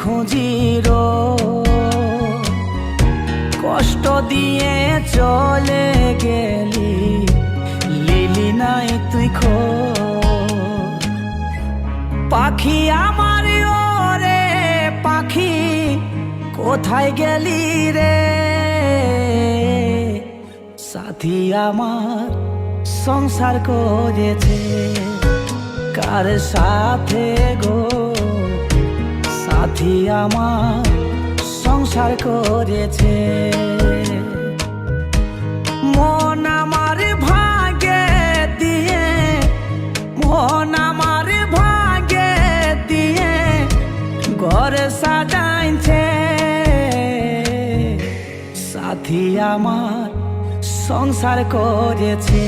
খুঁজি কষ্ট দিয়ে চলে গেলি, লিলি নাই তুই পাখি আমার ওরে পাখি, কোথায় গেলি রে? সাথী আমার সংসার করেছে কার সাথে গো? সাথী আমার সংসার করেছে। মন আমার ভাগে দিয়ে, মন আমার ভাগে দিয়ে ঘর সাজাইছে। সাথী আমার সংসার করেছে।